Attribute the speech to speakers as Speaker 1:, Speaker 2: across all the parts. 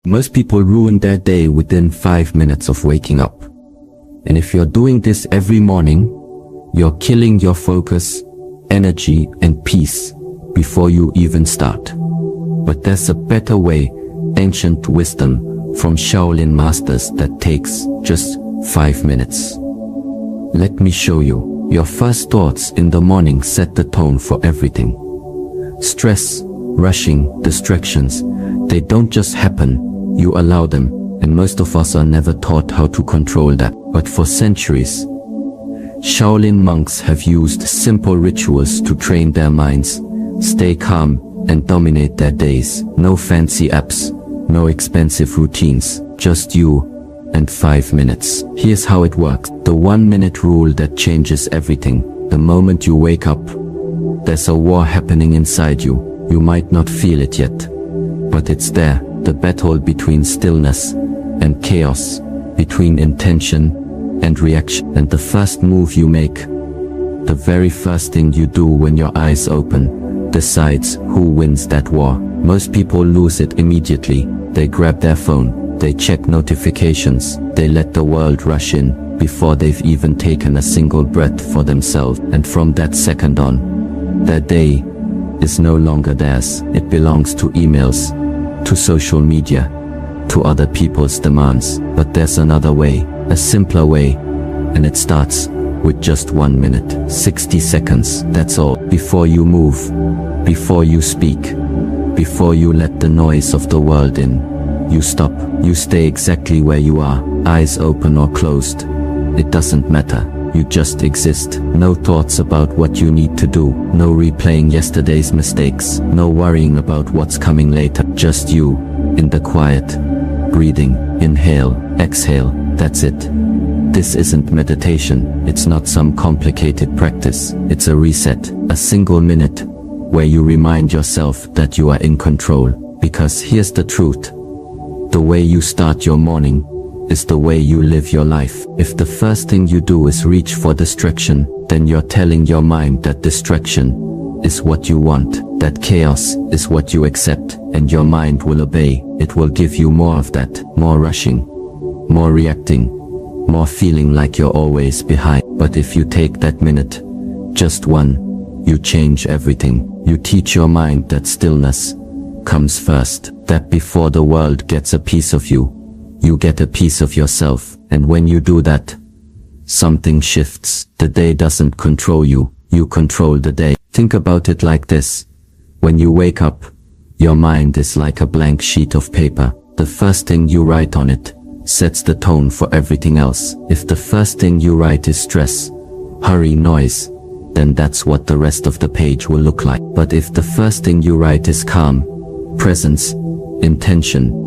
Speaker 1: Most people ruin their day within 5 minutes of waking up. And if you're doing this every morning, you're killing your focus, energy, and peace before you even start. But there's a better way, ancient wisdom from Shaolin masters that takes just 5 minutes. Let me show you. Your first thoughts in the morning set the tone for everything. Stress, rushing, distractions, they don't just happen, you allow them, and most of us are never taught how to control that. But for centuries, Shaolin monks have used simple rituals to train their minds, stay calm, and dominate their days. No fancy apps, no expensive routines, just you and 5 minutes. Here's how it works. The 1-minute rule that changes everything. The moment you wake up, there's a war happening inside you. You might not feel it yet, but it's there. The battle between stillness and chaos, between intention and reaction. And the first move you make, the very first thing you do when your eyes open, decides who wins that war. Most people lose it immediately. They grab their phone, they check notifications, they let the world rush in before they've even taken a single breath for themselves. And from that second on, their day is no longer theirs. It belongs to emails, to social media, to other people's demands. But there's another way, a simpler way, and it starts with just 1 minute, 60 seconds, that's all. Before you move, before you speak, before you let the noise of the world in, you stop. You stay exactly where you are, eyes open or closed. It doesn't matter. You just exist. No thoughts about what you need to do. No replaying yesterday's mistakes. No worrying about what's coming later. Just you, in the quiet. Breathing, inhale, exhale, that's it. This isn't meditation. It's not some complicated practice. It's a reset. A single minute, where you remind yourself that you are in control. Because here's the truth. The way you start your morning is the way you live your life. If the first thing you do is reach for distraction, then you're telling your mind that distraction is what you want, that chaos is what you accept, and your mind will obey. It will give you more of that, more rushing, more reacting, more feeling like you're always behind. But if you take that minute, just one, you change everything. You teach your mind that stillness comes first, that before the world gets a piece of you, you get a piece of yourself. And when you do that, something shifts. The day doesn't control you, you control the day. Think about it like this. When you wake up, your mind is like a blank sheet of paper. The first thing you write on it sets the tone for everything else. If the first thing you write is stress, hurry, noise, then that's what the rest of the page will look like. But if the first thing you write is calm, presence, intention,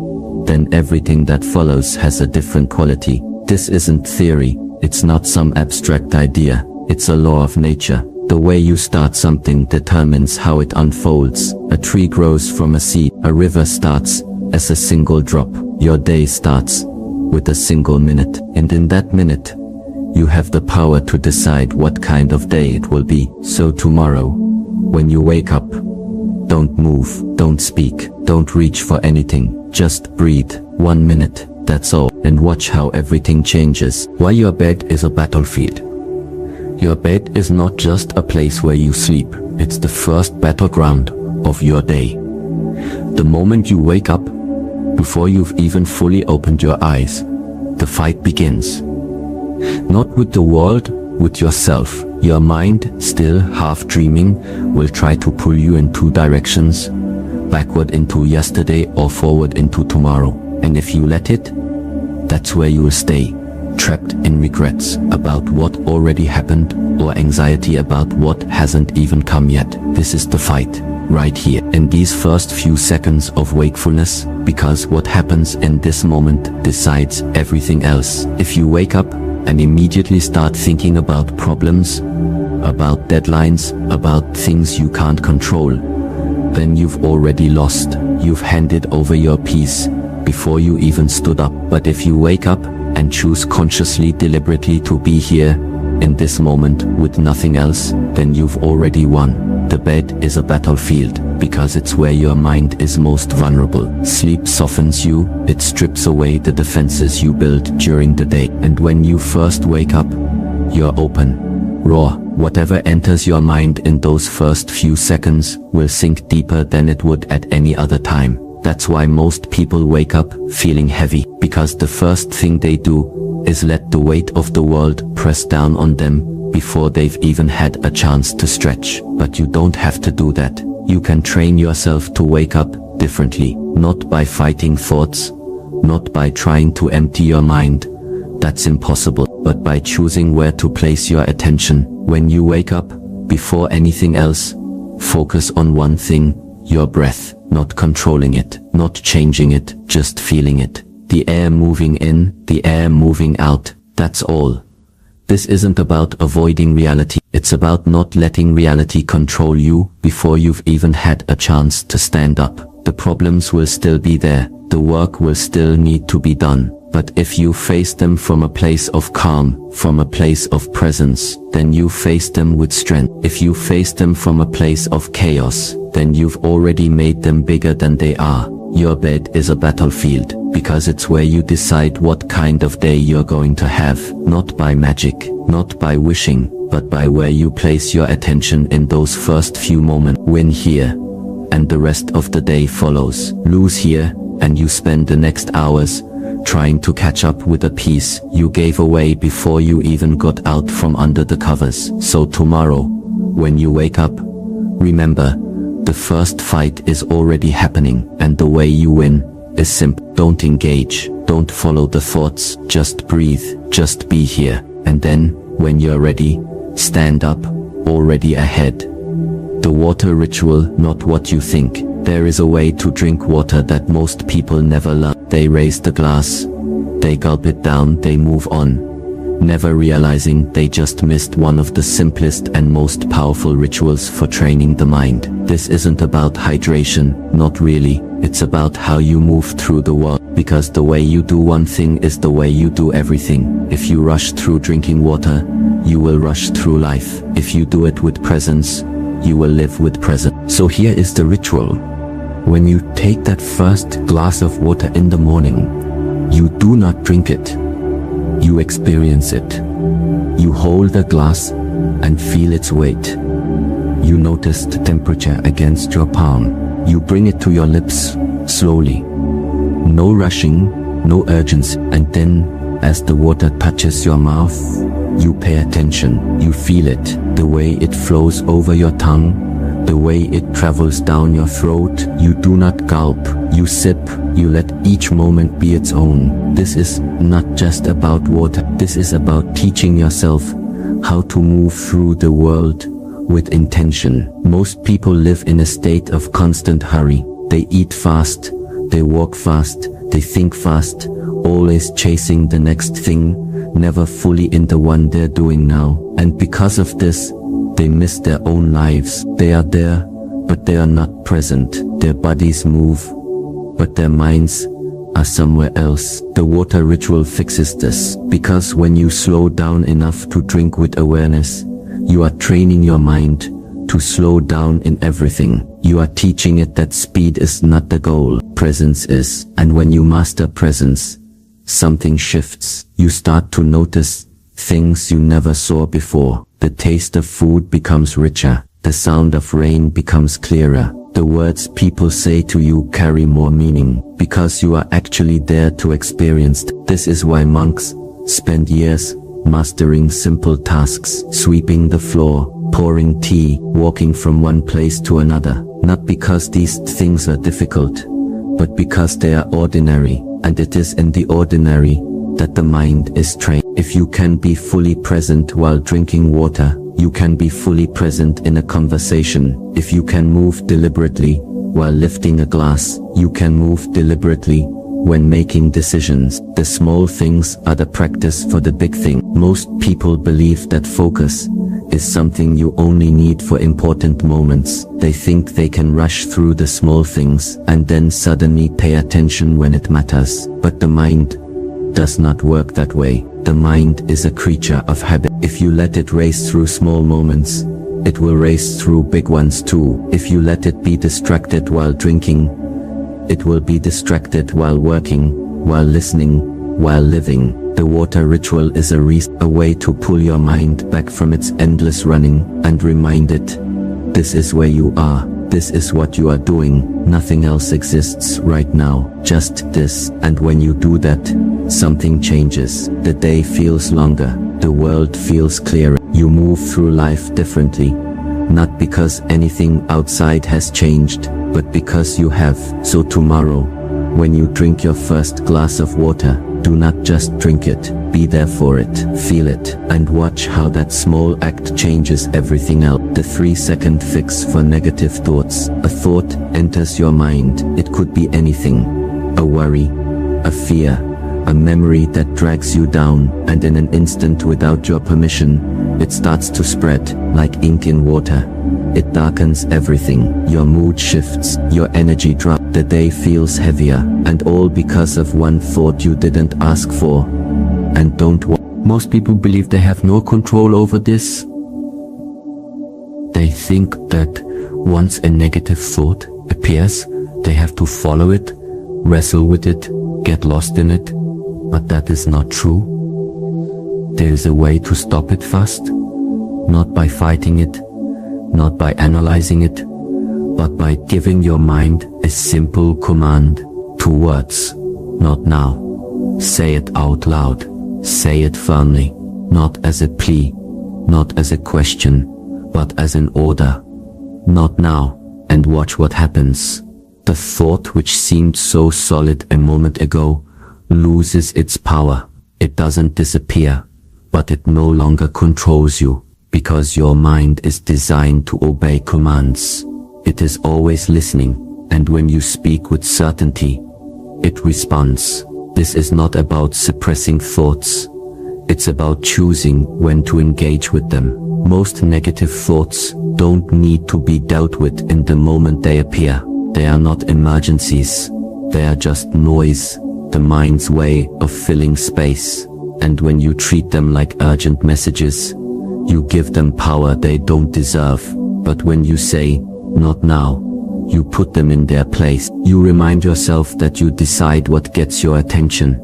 Speaker 1: then everything that follows has a different quality. This isn't theory, it's not some abstract idea, it's a law of nature. The way you start something determines how it unfolds. A tree grows from a seed, a river starts as a single drop. Your day starts with a single minute, and in that minute, you have the power to decide what kind of day it will be. So tomorrow, when you wake up, don't move, don't speak, don't reach for anything, just breathe. 1 minute, that's all, and watch how everything changes. Why your bed is a battlefield. Your bed is not just a place where you sleep, it's the first battleground of your day. The moment you wake up, before you've even fully opened your eyes, the fight begins. Not with the world, with yourself. Your mind, still half dreaming, will try to pull you in 2 directions, backward into yesterday or forward into tomorrow. And if you let it, that's where you will stay, trapped in regrets about what already happened or anxiety about what hasn't even come yet. This is the fight, right here, in these first few seconds of wakefulness, because what happens in this moment decides everything else. If you wake up and immediately start thinking about problems, about deadlines, about things you can't control, then you've already lost. You've handed over your peace before you even stood up. But if you wake up and choose consciously, deliberately to be here in this moment with nothing else, then you've already won. The bed is a battlefield. because it's where your mind is most vulnerable. Sleep softens you, it strips away the defenses you built during the day. And when you first wake up, you're open, raw. Whatever enters your mind in those first few seconds will sink deeper than it would at any other time. That's why most people wake up feeling heavy, because the first thing they do is let the weight of the world press down on them before they've even had a chance to stretch. But you don't have to do that. You can train yourself to wake up differently, not by fighting thoughts, not by trying to empty your mind. That's impossible, but by choosing where to place your attention. When you wake up, before anything else, focus on one thing, your breath. Not controlling it, not changing it, just feeling it. The air moving in, the air moving out, that's all. This isn't about avoiding reality, it's about not letting reality control you before you've even had a chance to stand up. The problems will still be there, the work will still need to be done. But if you face them from a place of calm, from a place of presence, then you face them with strength. If you face them from a place of chaos, then you've already made them bigger than they are. Your bed is a battlefield, because it's where you decide what kind of day you're going to have, not by magic, not by wishing, but by where you place your attention in those first few moments. Win here, and the rest of the day follows. Lose here, and you spend the next hours trying to catch up with a piece you gave away before you even got out from under the covers. So tomorrow, when you wake up, remember, the first fight is already happening, and the way you win is simple. Don't engage, don't follow the thoughts, just breathe, just be here. And then, when you're ready, stand up, already ahead. The water ritual, not what you think. There is a way to drink water that most people never learn. They raise the glass, they gulp it down, they move on, never realizing they just missed one of the simplest and most powerful rituals for training the mind. This isn't about hydration, not really. It's about how you move through the world, because the way you do one thing is the way you do everything. If you rush through drinking water, you will rush through life. If you do it with presence, you will live with presence. So here is the ritual. When you take that first glass of water in the morning, you do not drink it. You experience it. You hold the glass and feel its weight. You notice the temperature against your palm. You bring it to your lips slowly. No rushing, no urgency. And then, as the water touches your mouth, you pay attention. You feel it, the way it flows over your tongue, the way it travels down your throat. You do not gulp, you sip, you let each moment be its own. This is not just about water, this is about teaching yourself how to move through the world with intention. Most people live in a state of constant hurry. They eat fast, they walk fast, they think fast, always chasing the next thing, never fully in the one they're doing now. And because of this, they miss their own lives. They are there, but they are not present. Their bodies move, but their minds are somewhere else. The water ritual fixes this, because when you slow down enough to drink with awareness, you are training your mind to slow down in everything. You are teaching it that speed is not the goal, presence is. And when you master presence, something shifts. You start to notice things you never saw before. The taste of food becomes richer. The sound of rain becomes clearer. The words people say to you carry more meaning, because you are actually there to experience. This is why monks spend years mastering simple tasks, sweeping the floor, pouring tea, walking from one place to another. Not because these things are difficult, but because they are ordinary, and it is in the ordinary that the mind is trained. If you can be fully present while drinking water, you can be fully present in a conversation. If you can move deliberately while lifting a glass, you can move deliberately when making decisions. The small things are the practice for the big thing. Most people believe that focus is something you only need for important moments. They think they can rush through the small things and then suddenly pay attention when it matters. But the mind does not work that way. The mind is a creature of habit. If you let it race through small moments, It will race through big ones too. If you let it be distracted while drinking, it will be distracted while working, while listening, while living. The water ritual is a way to pull your mind back from its endless running and remind it, this is where you are, this is what you are doing, nothing else exists right now, just this. And when you do that, something changes. The day feels longer, the world feels clearer. You move through life differently, not because anything outside has changed, but because you have. So tomorrow, when you drink your first glass of water, do not just drink it, be there for it, feel it, and watch how that small act changes everything else. The 3-second fix for negative thoughts. A thought enters your mind. It could be anything. A worry, a fear, a memory that drags you down, and in an instant, without your permission, it starts to spread like ink in water. It darkens everything. Your mood shifts, your energy drops, the day feels heavier, and all because of one thought you didn't ask for and don't want. Most people believe they have no control over this. They think that once a negative thought appears, they have to follow it, wrestle with it, get lost in it. But that is not true. There is a way to stop it fast, not by fighting it, not by analyzing it, but by giving your mind a simple command. 2 words. Not now. Say it out loud. Say it firmly. Not as a plea, not as a question, but as an order. Not now. And watch what happens. The thought which seemed so solid a moment ago loses its power. It doesn't disappear, but it no longer controls you, because your mind is designed to obey commands. It is always listening, and when you speak with certainty, it responds. This is not about suppressing thoughts. It's about choosing when to engage with them. Most negative thoughts don't need to be dealt with in the moment they appear. They are not emergencies. They are just noise, the mind's way of filling space. And when you treat them like urgent messages, you give them power they don't deserve. But when you say, not now, you put them in their place. You remind yourself that you decide what gets your attention,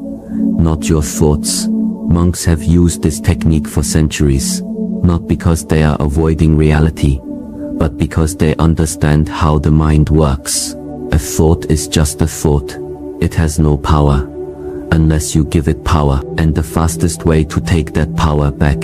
Speaker 1: not your thoughts. Monks have used this technique for centuries, not because they are avoiding reality, but because they understand how the mind works. A thought is just a thought. It has no power, unless you give it power. And the fastest way to take that power back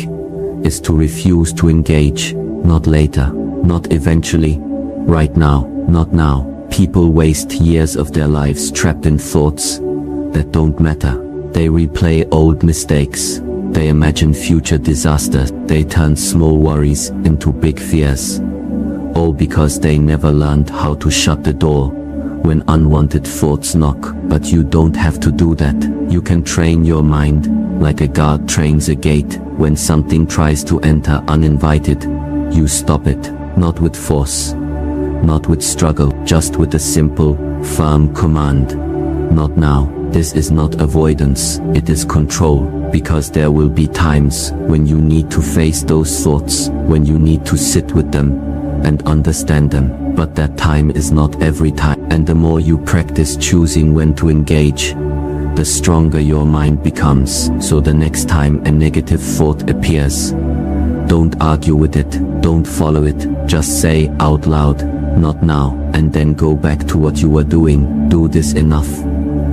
Speaker 1: is to refuse to engage. Not later, not eventually, right now, not now. People waste years of their lives trapped in thoughts that don't matter. They replay old mistakes. They imagine future disasters. They turn small worries into big fears. All because they never learned how to shut the door when unwanted thoughts knock. But you don't have to do that. You can train your mind like a guard trains a gate. When something tries to enter uninvited, you stop it, not with force, not with struggle, just with a simple, firm command. Not now. This is not avoidance, it is control, because there will be times when you need to face those thoughts, when you need to sit with them and understand them. But that time is not every time. And the more you practice choosing when to engage, the stronger your mind becomes. So the next time a negative thought appears, don't argue with it, don't follow it, just say out loud, not now, and then go back to what you were doing. Do this enough,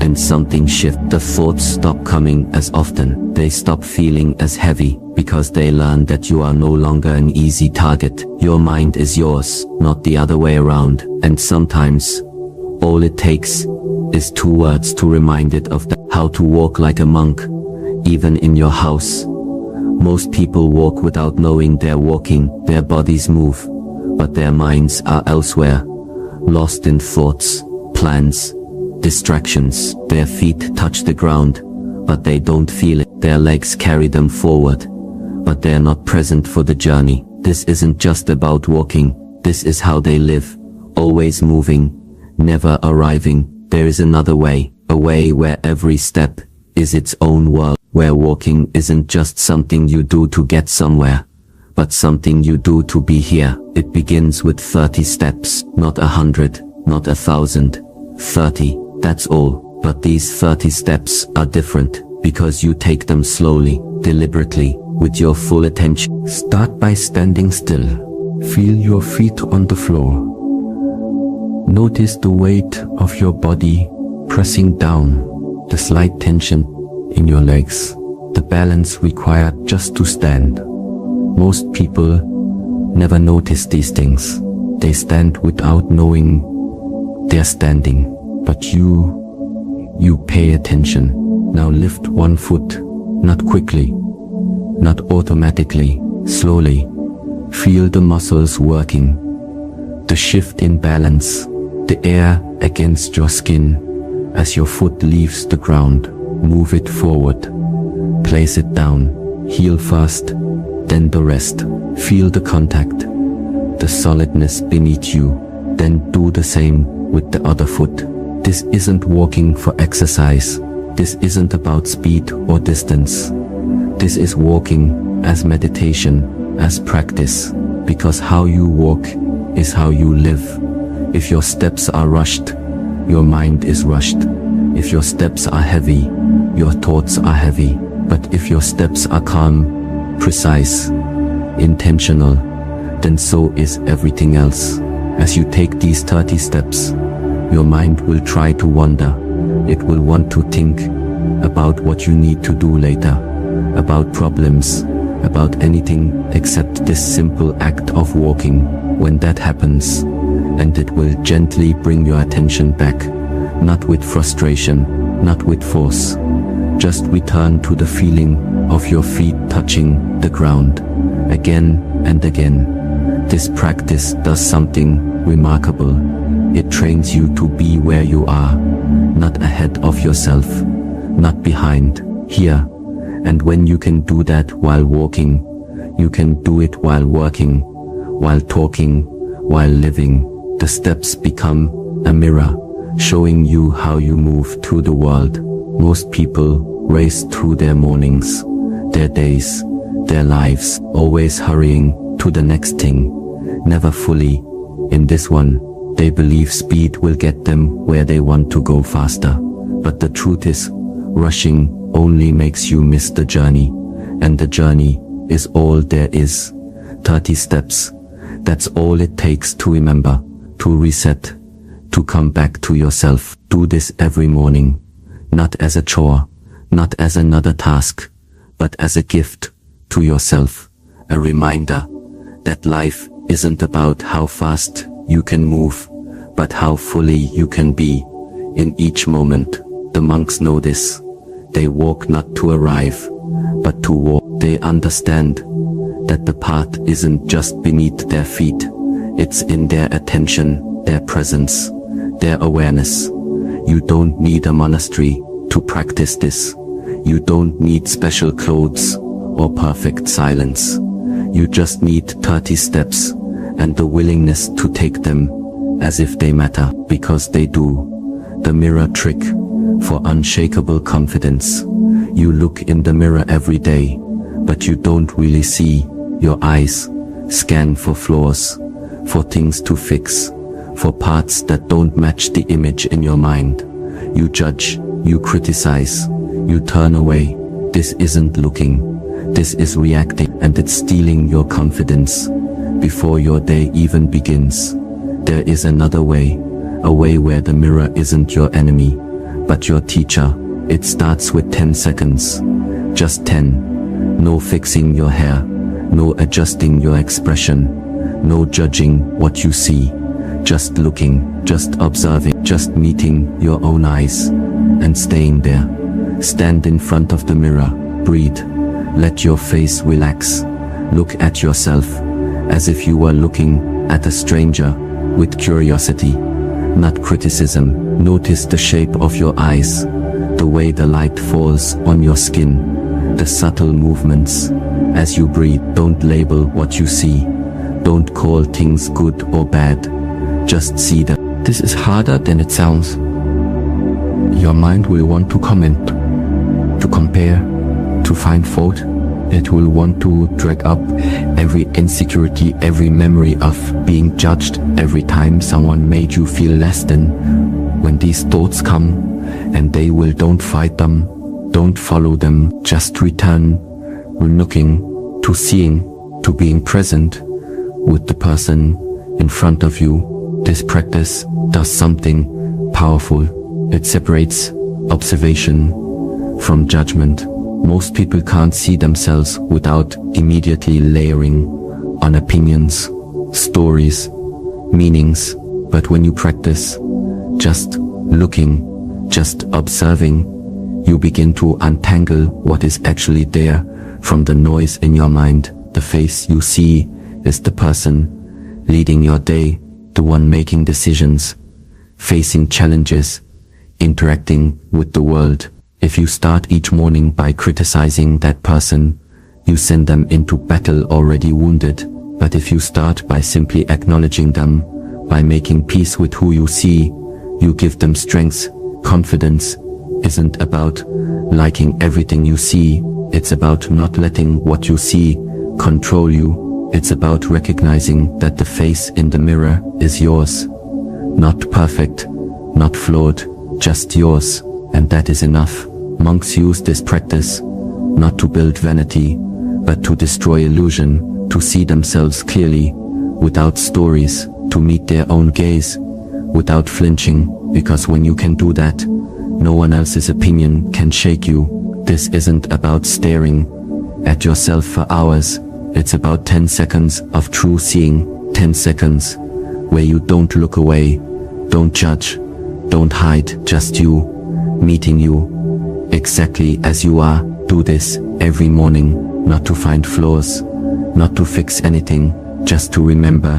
Speaker 1: and something shifts. The thoughts stop coming as often. They stop feeling as heavy, because they learn that you are no longer an easy target. Your mind is yours, not the other way around. And sometimes, all it takes is 2 words to remind it of that. How to walk like a monk, even in your house. Most people walk without knowing they're walking. Their bodies move, but their minds are elsewhere, lost in thoughts, plans, distractions. Their feet touch the ground, but they don't feel it. Their legs carry them forward, but they're not present for the journey. This isn't just about walking. This is how they live, always moving, never arriving. There is another way, a way where every step is its own world, where walking isn't just something you do to get somewhere, but something you do to be here. It begins with 30 steps, not 100, not 1,000, 30, that's all. But these 30 steps are different, because you take them slowly, deliberately, with your full attention. Start by standing still. Feel your feet on the floor. Notice the weight of your body pressing down, the slight tension in your legs, the balance required just to stand. Most people never notice these things. They stand without knowing they're standing. But you pay attention. Now lift one foot, not quickly, not automatically, slowly. Feel the muscles working, the shift in balance, the air against your skin. As your foot leaves the ground, move it forward, place it down, heel first, then the rest. Feel the contact, the solidness beneath you, then do the same with the other foot. This isn't walking for exercise. This isn't about speed or distance. This is walking as meditation, as practice, because how you walk is how you live. If your steps are rushed, your mind is rushed. If your steps are heavy, your thoughts are heavy. But if your steps are calm, precise, intentional, then so is everything else. As you take these 30 steps, your mind will try to wander. It will want to think about what you need to do later, about problems, about anything except this simple act of walking. When that happens, and it will gently bring your attention back, not with frustration, not with force. Just return to the feeling of your feet touching the ground, again and again. This practice does something remarkable. It trains you to be where you are, not ahead of yourself, not behind, here. And when you can do that while walking, you can do it while working, while talking, while living. The steps become a mirror, showing you how you move through the world. Most people race through their mornings, their days, their lives, always hurrying to the next thing, never fully in this one. They believe speed will get them where they want to go faster. But the truth is, rushing only makes you miss the journey, and the journey is all there is. 30 steps, that's all it takes to remember, to reset, to come back to yourself. Do this every morning, not as a chore, not as another task, but as a gift to yourself, a reminder that life isn't about how fast you can move, but how fully you can be in each moment. The monks know this. They walk not to arrive, but to walk. They understand that the path isn't just beneath their feet, it's in their attention, their presence, their awareness. You don't need a monastery to practice this. You don't need special clothes or perfect silence. You just need 30 steps and the willingness to take them as if they matter, because they do. The mirror trick for unshakable confidence. You look in the mirror every day, but you don't really see. Your eyes scan for flaws, for things to fix, for parts that don't match the image in your mind. You judge, you criticize, you turn away. This isn't looking, this is reacting, and it's stealing your confidence before your day even begins. There is another way, a way where the mirror isn't your enemy, but your teacher. It starts with 10 seconds. Just 10. No fixing your hair, no adjusting your expression, no judging what you see. Just looking, just observing, just meeting your own eyes, and staying there. Stand in front of the mirror, breathe, let your face relax. Look at yourself, as if you were looking at a stranger, with curiosity, not criticism. Notice the shape of your eyes, the way the light falls on your skin, the subtle movements. As you breathe, don't label what you see. Don't call things good or bad. Just see them. This is harder than it sounds. Your mind will want to comment, to compare, to find fault. It will want to drag up every insecurity, every memory of being judged, every time someone made you feel less than. When these thoughts come, and they will, don't fight them, don't follow them, just return, looking, to seeing, to being present with the person in front of you. This practice does something powerful. It separates observation from judgment. Most people can't see themselves without immediately layering on opinions, stories, meanings. But when you practice just looking, just observing, you begin to untangle what is actually there from the noise in your mind. The face you see is the person leading your day, the one making decisions, facing challenges, interacting with the world. If you start each morning by criticizing that person, you send them into battle already wounded. But if you start by simply acknowledging them, by making peace with who you see, you give them strength. Confidence isn't about liking everything you see. It's about not letting what you see control you. It's about recognizing that the face in the mirror is yours. Not perfect, not flawed, just yours. And that is enough. Monks use this practice not to build vanity, but to destroy illusion, to see themselves clearly, without stories, to meet their own gaze, without flinching, because when you can do that, no one else's opinion can shake you. This isn't about staring at yourself for hours. It's about 10 seconds of true seeing, 10 seconds where you don't look away, don't judge, don't hide, just you. Meeting you exactly as you are. Do this every morning, not to find flaws, not to fix anything, just to remember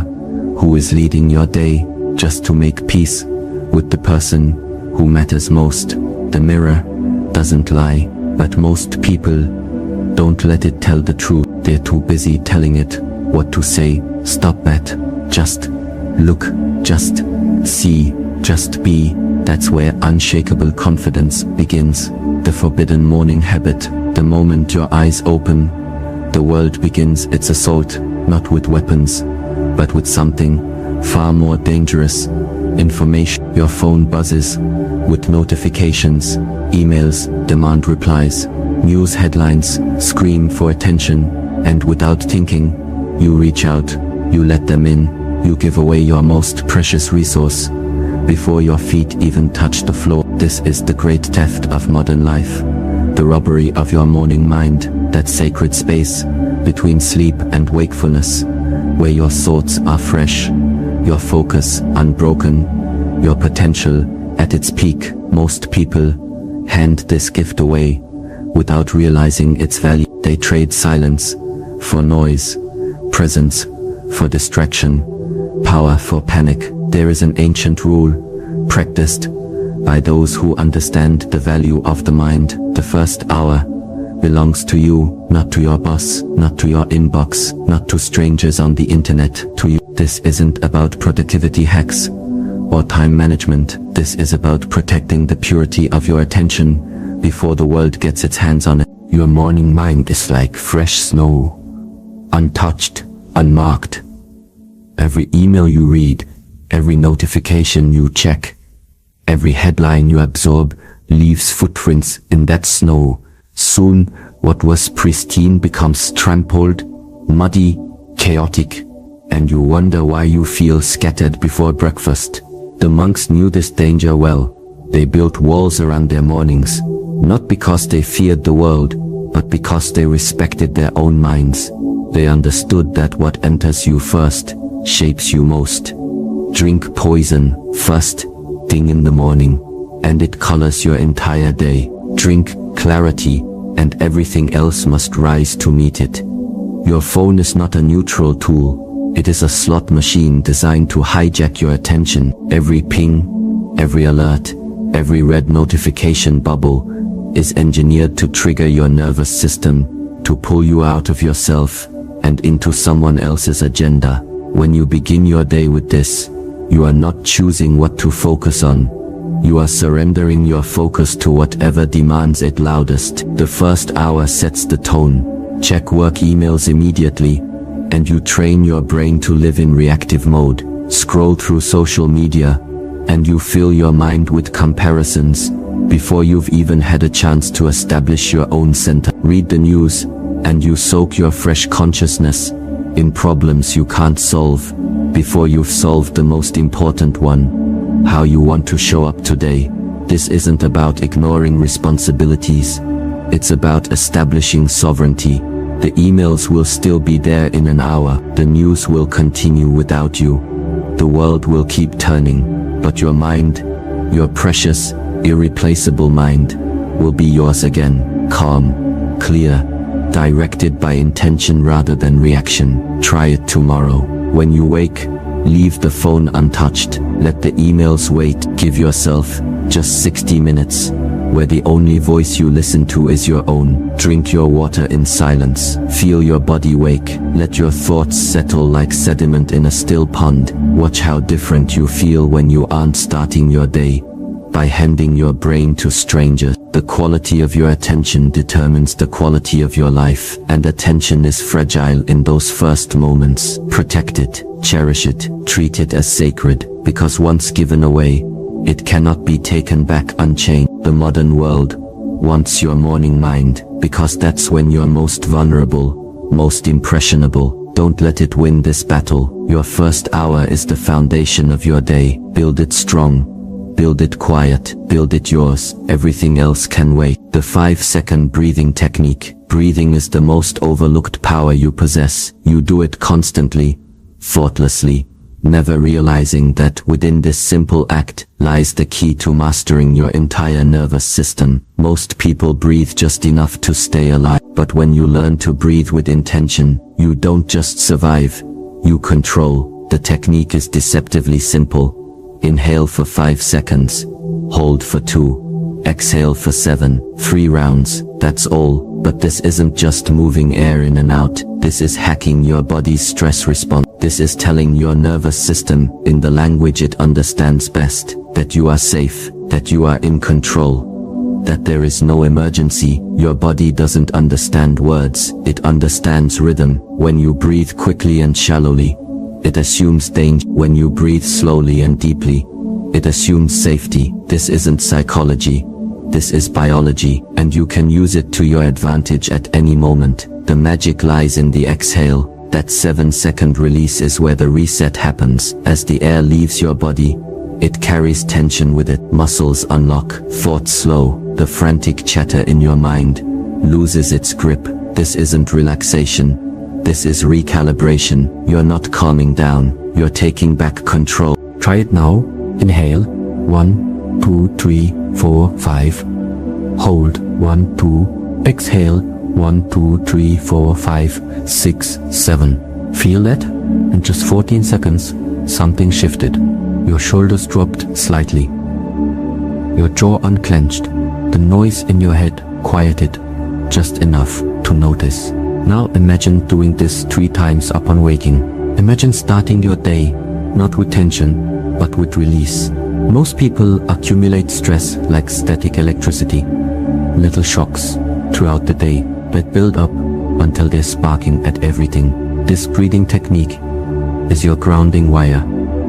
Speaker 1: who is leading your day, just to make peace with the person who matters most. The mirror doesn't lie, but most people don't let it tell the truth. They're too busy telling it what to say. Stop that. Just look, just see, just be. That's where unshakable confidence begins. The forbidden morning habit. The moment your eyes open, the world begins its assault, not with weapons, but with something far more dangerous. Information. Your phone buzzes with notifications, emails demand replies, news headlines scream for attention, and without thinking, you reach out, you let them in, you give away your most precious resource before your feet even touch the floor. This is the great theft of modern life, the robbery of your morning mind, that sacred space between sleep and wakefulness, where your thoughts are fresh, your focus unbroken, your potential at its peak. Most people hand this gift away without realizing its value. They trade silence for noise, presence for distraction, power for panic. There is an ancient rule, practiced by those who understand the value of the mind. The first hour belongs to you, not to your boss, not to your inbox, not to strangers on the internet, to you. This isn't about productivity hacks or time management. This is about protecting the purity of your attention before the world gets its hands on it. Your morning mind is like fresh snow, untouched, unmarked. Every email you read, every notification you check, every headline you absorb leaves footprints in that snow. Soon, what was pristine becomes trampled, muddy, chaotic, and you wonder why you feel scattered before breakfast. The monks knew this danger well. They built walls around their mornings, not because they feared the world, but because they respected their own minds. They understood that what enters you first shapes you most. Drink poison first thing in the morning, and it colors your entire day. Drink clarity, and everything else must rise to meet it. Your phone is not a neutral tool. It is a slot machine designed to hijack your attention. Every ping, every alert, every red notification bubble is engineered to trigger your nervous system, to pull you out of yourself and into someone else's agenda. When you begin your day with this, you are not choosing what to focus on. You are surrendering your focus to whatever demands it loudest. The first hour sets the tone. check work emails immediately, and you train your brain to live in reactive mode. Scroll through social media, and you fill your mind with comparisons before you've even had a chance to establish your own center. Read the news, and you soak your fresh consciousness in problems you can't solve before you've solved the most important one: how you want to show up today. This isn't about ignoring responsibilities. It's about establishing sovereignty. The emails will still be there in an hour. The news will continue without you. The world will keep turning, but your mind, your precious, irreplaceable mind, will be yours again. Calm, clear, directed by intention rather than reaction. Try it tomorrow. When you wake, leave the phone untouched. Let the emails wait. Give yourself just 60 minutes, where the only voice you listen to is your own. Drink your water in silence. Feel your body wake. Let your thoughts settle like sediment in a still pond. Watch how different you feel when you aren't starting your day by handing your brain to strangers. The quality of your attention determines the quality of your life, and attention is fragile in those first moments. Protect it, cherish it, treat it as sacred, because once given away, it cannot be taken back unchanged. The modern world wants your morning mind, because that's when you're most vulnerable, most impressionable. Don't let it win this battle. Your first hour is the foundation of your day. Build it strong. Build it quiet, build it yours. Everything else can wait. The 5-second breathing technique. Breathing is the most overlooked power you possess. You do it constantly, thoughtlessly, never realizing that within this simple act lies the key to mastering your entire nervous system. Most people breathe just enough to stay alive, but when you learn to breathe with intention, you don't just survive, you control. The technique is deceptively simple. Inhale for 5 seconds, hold for 2, exhale for 7, 3 rounds, that's all. But this isn't just moving air in and out. This is hacking your body's stress response. This is telling your nervous system, in the language it understands best, that you are safe, that you are in control, that there is no emergency. Your body doesn't understand words, it understands rhythm. When you breathe quickly and shallowly, it assumes danger. When you breathe slowly and deeply, it assumes safety. This isn't psychology. This is biology, and you can use it to your advantage at any moment. The magic lies in the exhale. That 7-second release is where the reset happens. As the air leaves your body, it carries tension with it. Muscles unlock, thoughts slow, the frantic chatter in your mind loses its grip. This isn't relaxation. This is recalibration. You're not calming down, you're taking back control. Try it now. Inhale, 1, 2, 3, 4, 5. Hold, 1, 2. Exhale, 1, 2, 3, 4, 5, 6, 7. Feel that? In just 14 seconds, something shifted. Your shoulders dropped slightly. Your jaw unclenched. The noise in your head quieted just enough to notice. Now imagine doing this 3 times upon waking. Imagine starting your day, not with tension, but with release. Most people accumulate stress like static electricity. Little shocks throughout the day that build up until they're sparking at everything. This breathing technique is your grounding wire.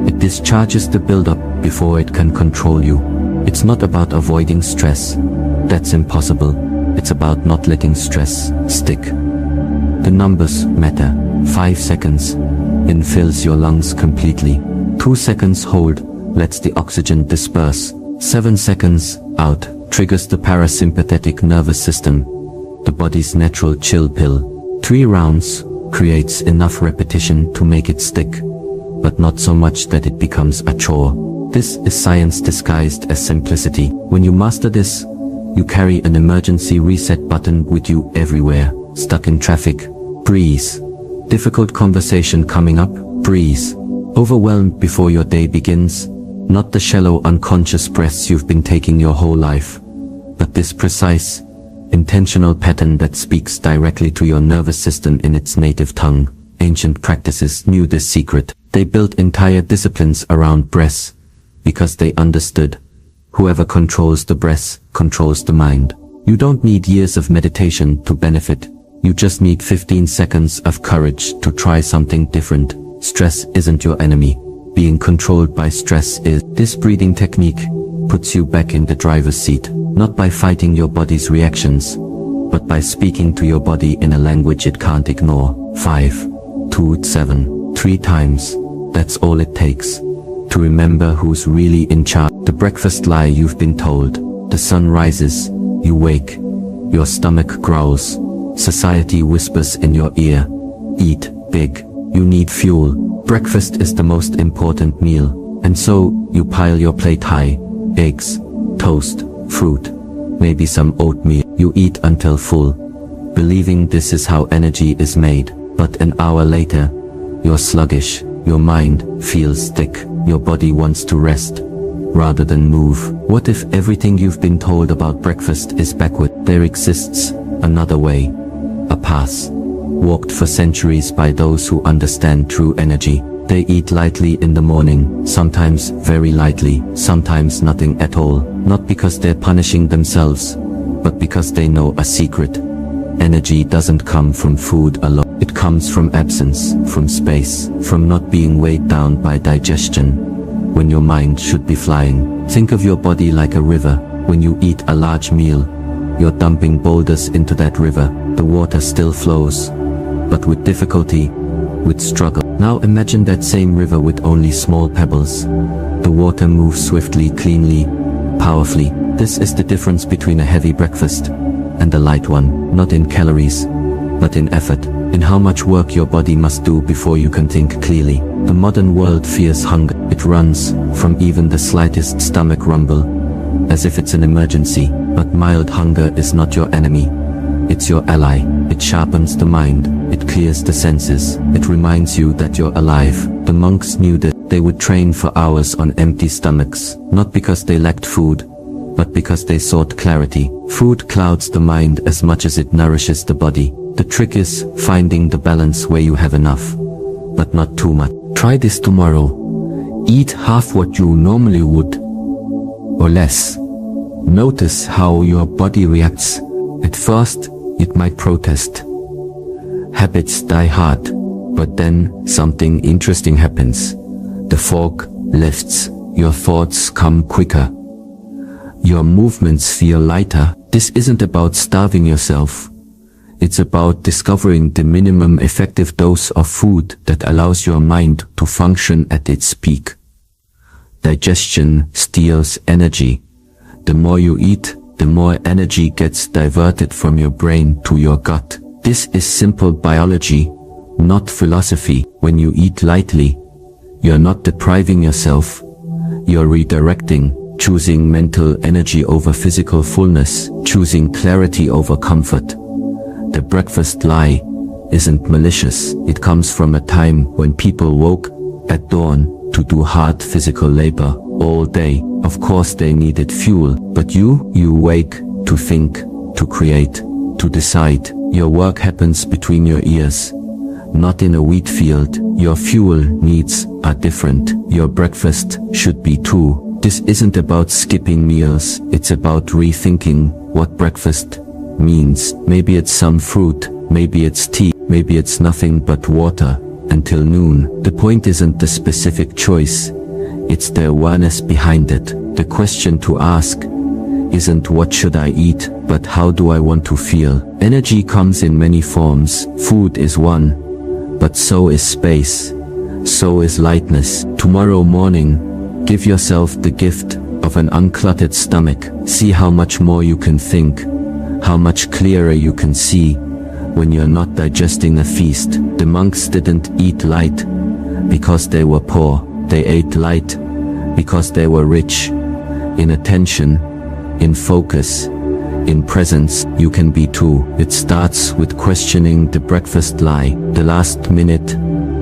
Speaker 1: It discharges the buildup before it can control you. It's not about avoiding stress. That's impossible. It's about not letting stress stick. The numbers matter. 5 seconds in fills your lungs completely. 2 seconds hold lets the oxygen disperse. 7 seconds out triggers the parasympathetic nervous system, the body's natural chill pill. 3 rounds creates enough repetition to make it stick, but not so much that it becomes a chore. This is science disguised as simplicity. When you master this, you carry an emergency reset button with you everywhere. Stuck in traffic? Breathe. Difficult conversation coming up? Breathe. Overwhelmed before your day begins? Not the shallow unconscious breaths you've been taking your whole life, but this precise, intentional pattern that speaks directly to your nervous system in its native tongue. Ancient practices knew this secret. They built entire disciplines around breath, because they understood, whoever controls the breath controls the mind. You don't need years of meditation to benefit. You just need 15 seconds of courage to try something different. Stress isn't your enemy. Being controlled by stress is. This breathing technique puts you back in the driver's seat, not by fighting your body's reactions, but by speaking to your body in a language it can't ignore. 5, 2, 7, 3 times. That's all it takes to remember who's really in charge. The breakfast lie you've been told. The sun rises, you wake, your stomach growls, society whispers in your ear, eat big, you need fuel. Breakfast is the most important meal, and so you pile your plate high. Eggs, toast, fruit, maybe some oatmeal. You eat until full, believing this is how energy is made. But an hour later, you're sluggish, your mind feels thick, your body wants to rest rather than move. What if everything you've been told about breakfast is backward? There exists another way, a path, walked for centuries by those who understand true energy. They eat lightly in the morning, sometimes very lightly, sometimes nothing at all, not because they're punishing themselves, but because they know a secret. Energy doesn't come from food alone. It comes from absence, from space, from not being weighed down by digestion when your mind should be flying. Think of your body like a river. When you eat a large meal, you're dumping boulders into that river. The water still flows, but with difficulty, with struggle. Now imagine that same river with only small pebbles. The water moves swiftly, cleanly, powerfully. This is the difference between a heavy breakfast and a light one, not in calories, but in effort, in how much work your body must do before you can think clearly. The modern world fears hunger. It runs from even the slightest stomach rumble, as if it's an emergency. But mild hunger is not your enemy. It's your ally. It sharpens the mind. It clears the senses. It reminds you that you're alive. The monks knew that they would train for hours on empty stomachs, not because they lacked food, but because they sought clarity. Food clouds the mind as much as it nourishes the body. The trick is finding the balance where you have enough, but not too much. Try this tomorrow. Eat half what you normally would, or less. Notice how your body reacts. At first, it might protest. Habits die hard, but then something interesting happens. The fog lifts, your thoughts come quicker. Your movements feel lighter. This isn't about starving yourself. It's about discovering the minimum effective dose of food that allows your mind to function at its peak. Digestion steals energy. The more you eat, the more energy gets diverted from your brain to your gut. This is simple biology, not philosophy. When you eat lightly, you're not depriving yourself. You're redirecting, choosing mental energy over physical fullness, choosing clarity over comfort. The breakfast lie isn't malicious. It comes from a time when people woke at dawn to do hard physical labor all day. Of course they needed fuel, but you wake to think, to create, to decide. Your work happens between your ears, not in a wheat field. Your fuel needs are different. Your breakfast should be too. This isn't about skipping meals. It's about rethinking what breakfast means. Maybe it's some fruit, maybe it's tea, maybe it's nothing but water until noon. The point isn't the specific choice, it's the awareness behind it. The question to ask isn't what should I eat, but how do I want to feel? Energy comes in many forms. Food is one, but so is space, so is lightness. Tomorrow morning, give yourself the gift of an uncluttered stomach. See how much more you can think, how much clearer you can see when you're not digesting a feast. The monks didn't eat light because they were poor. They ate light because they were rich. In attention, in focus, in presence. You can be too. It starts with questioning the breakfast lie. The last minute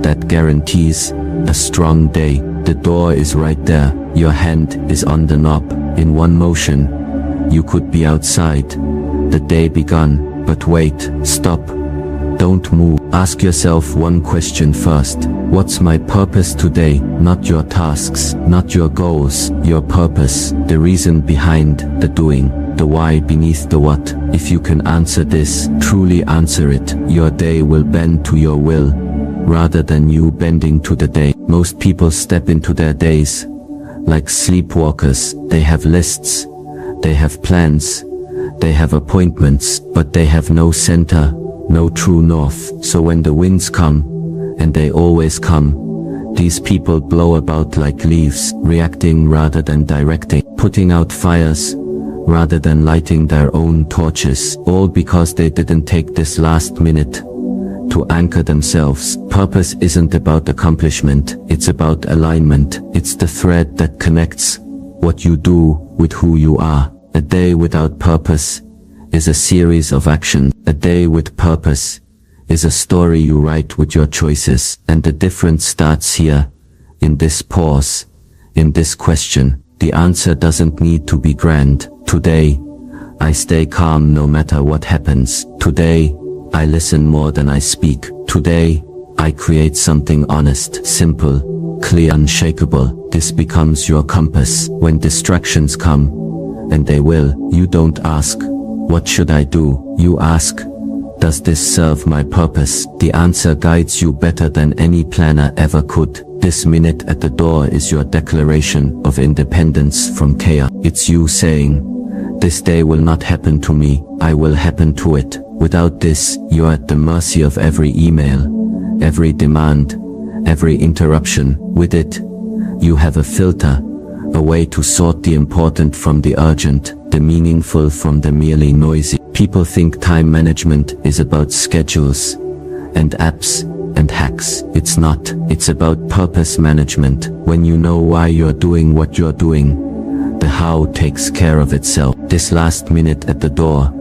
Speaker 1: that guarantees a strong day. The door is right there. Your hand is on the knob. In one motion, you could be outside. The day begun, but wait, stop. Don't move. Ask yourself one question first. What's my purpose today? Not your tasks, not your goals, your purpose, the reason behind the doing. the why beneath the what. If you can answer this, truly answer it, your day will bend to your will, rather than you bending to the day. Most people step into their days like sleepwalkers. They have lists, they have plans, they have appointments, but they have no center, no true north. So when the winds come, and they always come, these people blow about like leaves, reacting rather than directing, putting out fires rather than lighting their own torches, all because they didn't take this last minute to anchor themselves. Purpose isn't about accomplishment, it's about alignment. It's the thread that connects what you do with who you are. A day without purpose is a series of actions. A day with purpose is a story you write with your choices. And the difference starts here, in this pause, in this question. The answer doesn't need to be grand. Today, I stay calm no matter what happens. Today, I listen more than I speak. Today, I create something honest, simple, clear, unshakable. This becomes your compass. When distractions come, and they will, you don't ask, what should I do? You ask, does this serve my purpose? The answer guides you better than any planner ever could. This minute at the door is your declaration of independence from chaos. It's you saying, this day will not happen to me, I will happen to it. Without this, you're at the mercy of every email, every demand, every interruption. With it, you have a filter, a way to sort the important from the urgent, the meaningful from the merely noisy. People think time management is about schedules and apps and hacks. It's not. It's about purpose management. When you know why you're doing what you're doing, the how takes care of itself. This last minute at the door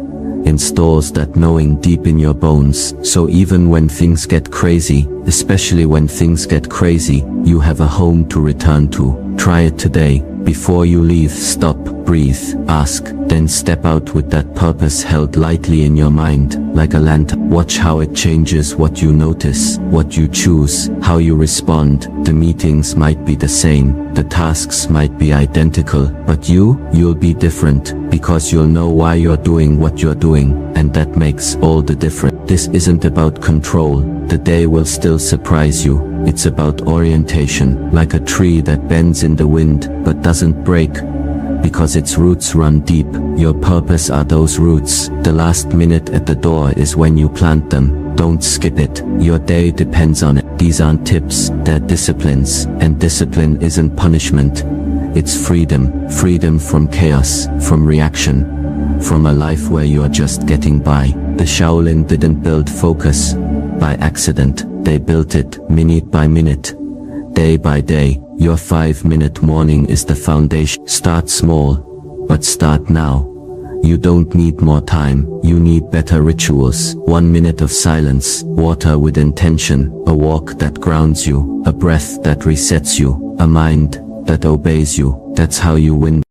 Speaker 1: installs that knowing deep in your bones. So even when things get crazy, especially when things get crazy, you have a home to return to. Try it today. Before you leave, stop, breathe, ask, then step out with that purpose held lightly in your mind, like a lantern. Watch how it changes what you notice, what you choose, how you respond. The meetings might be the same, the tasks might be identical, but you'll be different, because you'll know why you're doing what you're doing, and that makes all the difference. This isn't about control. The day will still surprise you. It's about orientation, like a tree that bends in the wind, but doesn't break, because its roots run deep. Your purpose are those roots. The last minute at the door is when you plant them. Don't skip it. Your day depends on it. These aren't tips, they're disciplines. And discipline isn't punishment. It's freedom. Freedom from chaos, from reaction, from a life where you're just getting by. The Shaolin didn't build focus by accident. They built it minute by minute, day by day. Your 5-minute morning is the foundation. Start small, but start now. You don't need more time, you need better rituals. 1 minute of silence, water with intention, a walk that grounds you, a breath that resets you, a mind that obeys you. That's how you win.